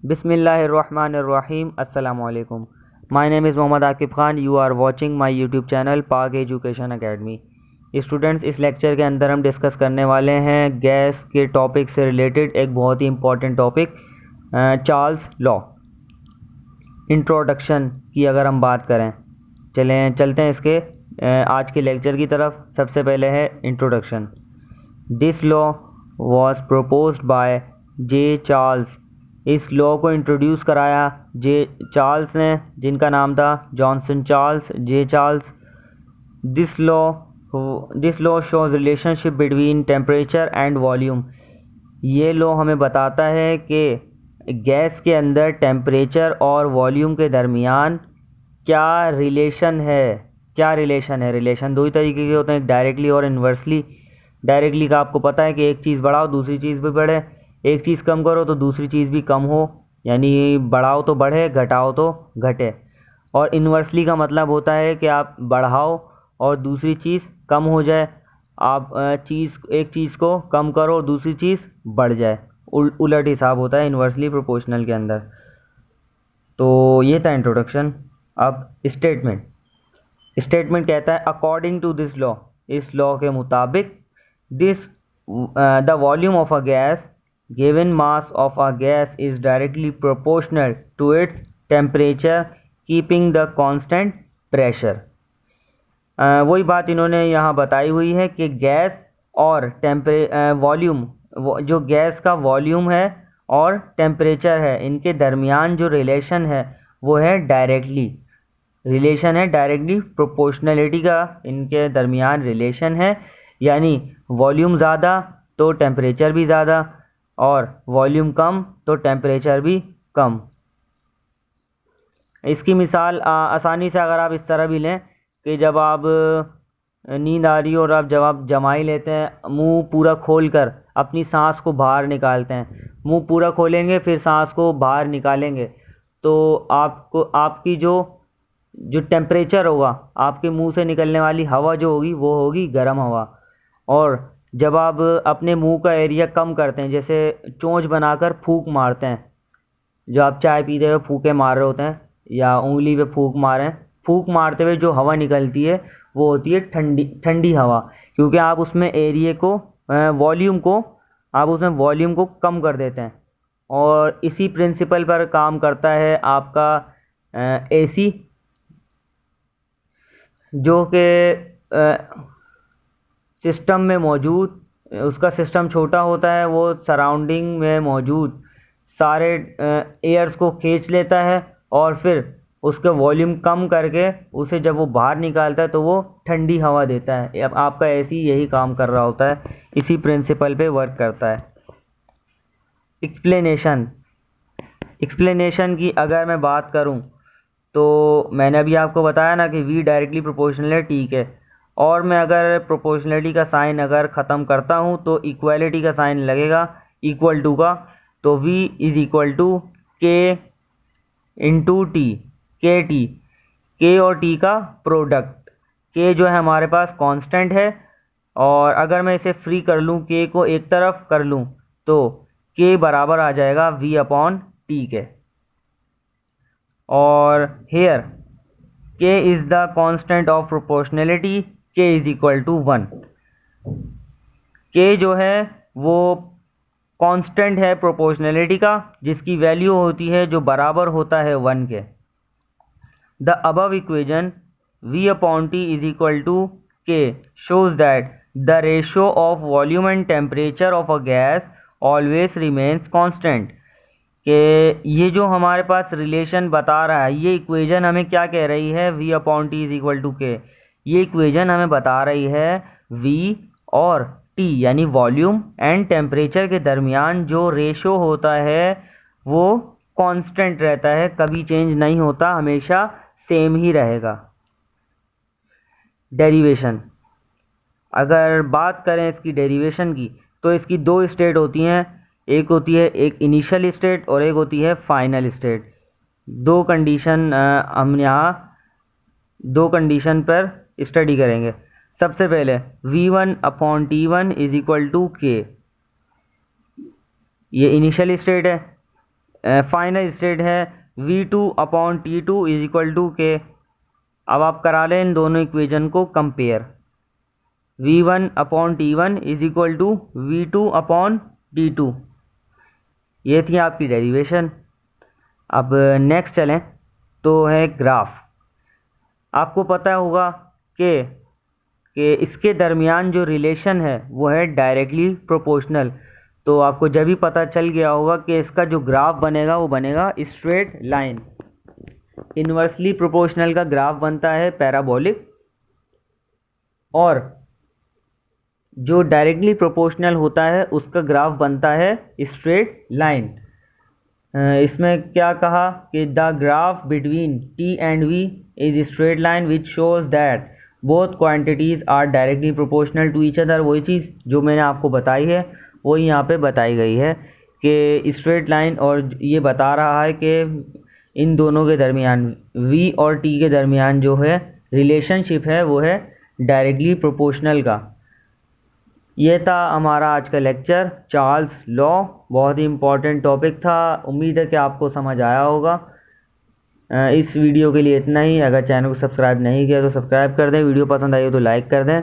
Bismillahirrahmanirrahim. Assalamu alaikum. My name is Mohammad Akib Khan. You are watching my YouTube channel Park Education Academy. Students, इस lecture के अंदर हम discuss करने वाले हैं गैस के टॉपिक से रिलेटेड एक बहुत ही important topic, Charles law. Introduction की अगर हम बात करें, चलते हैं इसके आज के लेक्चर की तरफ। सबसे पहले है introduction. This law was proposed by J Charles. इस लॉ को इंट्रोड्यूस कराया जे चार्ल्स ने, जिनका नाम था Johnson Charles, J Charles. This law shows relationship between temperature and volume. ये लॉ हमें बताता है कि गैस के अंदर टेम्परेचर और वॉल्यूम के दरमियान क्या रिलेशन है। रिलेशन दो ही तरीके के होते हैं, डायरेक्टली और इन्वर्सली। डायरेक्टली का आपको पता है कि एक चीज़ बढ़ाओ दूसरी चीज़ भी बढ़े, एक चीज़ कम करो तो दूसरी चीज़ भी कम हो, यानी बढ़ाओ तो बढ़े, घटाओ तो घटे। और इन्वर्सली का मतलब होता है कि आप बढ़ाओ और दूसरी चीज़ कम हो जाए, आप एक चीज़ को कम करो और दूसरी चीज़ बढ़ जाए। उलट हिसाब होता है इन्वर्सली प्रोपोर्शनल के अंदर। तो ये था इंट्रोडक्शन। अब स्टेटमेंट कहता है अकॉर्डिंग टू दिस लॉ, इस लॉ के मुताबिक the volume of a gas given mass of a gas is directly proportional to its temperature keeping the constant pressure। वही बात इन्होंने यहाँ बताई हुई है कि गैस और वॉल्यूम, जो गैस का वॉल्यूम है और टेम्परेचर है, इनके दरमियान जो रिलेशन है वो है डायरेक्टली प्रोपोर्शनलिटी का इनके दरमियान रिलेशन है। यानी वॉल्यूम ज़्यादा तो टेम्परेचर भी ज़्यादा, और वॉल्यूम कम तो टेम्परेचर भी कम। इसकी मिसाल आसानी से अगर आप इस तरह भी लें कि जब आप नींद आ रही हो और जब आप जमाई लेते हैं, मुंह पूरा खोलकर अपनी सांस को बाहर निकालते हैं, मुंह पूरा खोलेंगे फिर सांस को बाहर निकालेंगे, तो आपको आपकी जो टेम्परेचर होगा, आपके मुंह से निकलने वाली हवा जो होगी वो होगी गर्म हवा। और जब आप अपने मुंह का एरिया कम करते हैं, जैसे चोंच बनाकर फूंक मारते हैं, जो आप चाय पीते हुए फूंके मार रहे होते हैं या उंगली पे फूंक मारें, फूंक मारते हुए जो हवा निकलती है वो होती है ठंडी हवा, क्योंकि आप उसमें वॉल्यूम को कम कर देते हैं। और इसी प्रिंसिपल पर काम करता है आपका एसी, जो कि सिस्टम में मौजूद, उसका सिस्टम छोटा होता है, वो सराउंडिंग में मौजूद सारे एयर्स को खींच लेता है और फिर उसका वॉल्यूम कम करके उसे जब वो बाहर निकालता है तो वो ठंडी हवा देता है। अब आपका एसी यही काम कर रहा होता है, इसी प्रिंसिपल पे वर्क करता है। एक्सप्लेनेशन की अगर मैं बात करूं तो मैंने अभी आपको बताया ना कि V डायरेक्टली प्रोपोर्शनल है, ठीक है। और मैं अगर प्रोपोर्शनलिटी का साइन अगर ख़त्म करता हूँ तो इक्वालिटी का साइन लगेगा, इक्वल टू का। तो V is equal to K into T, K और T का प्रोडक्ट। K जो है हमारे पास कांस्टेंट है, और अगर मैं इसे फ्री कर लूँ, K को एक तरफ कर लूँ, तो K बराबर आ जाएगा V अपॉन T के। और here K is the constant of proportionality, K is equal to 1। K जो है वो कांस्टेंट है प्रोपोर्शनलिटी का, जिसकी वैल्यू होती है जो बराबर होता है 1 के। The above equation V upon T is equal to K shows that the ratio of volume and temperature of a gas always remains constant। कि ये जो हमारे पास रिलेशन बता रहा है, ये इक्वेशन हमें क्या कह रही है, V upon T is equal to K. ये इक्वेशन हमें बता रही है V और T यानी वॉल्यूम एंड टेम्परेचर के दरमियान जो रेशो होता है वो कांस्टेंट रहता है, कभी चेंज नहीं होता, हमेशा सेम ही रहेगा। डेरिवेशन, अगर बात करें इसकी डेरिवेशन की, तो इसकी दो स्टेट होती हैं, एक होती है एक इनिशियल स्टेट और एक होती है फाइनल स्टेट। दो कंडीशन हम यहाँ दो कंडीशन पर स्टडी करेंगे। सबसे पहले V1 upon T1 is equal to K, ये इनिशियल स्टेट है। फाइनल स्टेट है V2/T2 इज इक्वल टू के। अब आप करा लें इन दोनों इक्वेशन को compare. V1/T1 is equal to V2/T2। ये थी आपकी डेरिवेशन। अब नेक्स्ट चलें तो है ग्राफ। आपको पता होगा कि इसके दरमियान जो रिलेशन है वो है डायरेक्टली प्रोपोर्शनल। तो आपको जब भी पता चल गया होगा कि इसका जो ग्राफ बनेगा वो बनेगा स्ट्रेट लाइन। इन्वर्सली प्रोपोर्शनल का ग्राफ बनता है पैराबोलिक, और जो डायरेक्टली प्रोपोर्शनल होता है उसका ग्राफ बनता है स्ट्रेट लाइन। इसमें क्या कहा कि the graph between T and V is straight line which shows that both quantities are directly proportional to each other. वही चीज़ जो मैंने आपको बताई है वही यहाँ पे बताई गई है कि स्ट्रेट लाइन, और ये बता रहा है कि इन दोनों के दरमियान V और T के दरमियान जो है रिलेशनशिप है वो है डायरेक्टली प्रोपोर्शनल का। ये था हमारा आज का लेक्चर चार्ल्स लॉ। बहुत ही इम्पोर्टेंट टॉपिक था। उम्मीद है कि आपको समझ आया होगा। इस वीडियो के लिए इतना ही। अगर चैनल को सब्सक्राइब नहीं किया तो सब्सक्राइब कर दें, वीडियो पसंद आई हो तो लाइक कर दें।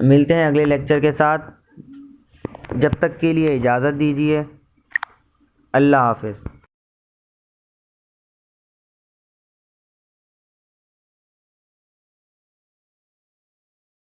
मिलते हैं अगले लेक्चर के साथ। जब तक के लिए इजाज़त दीजिए। अल्लाह हाफ़िज़।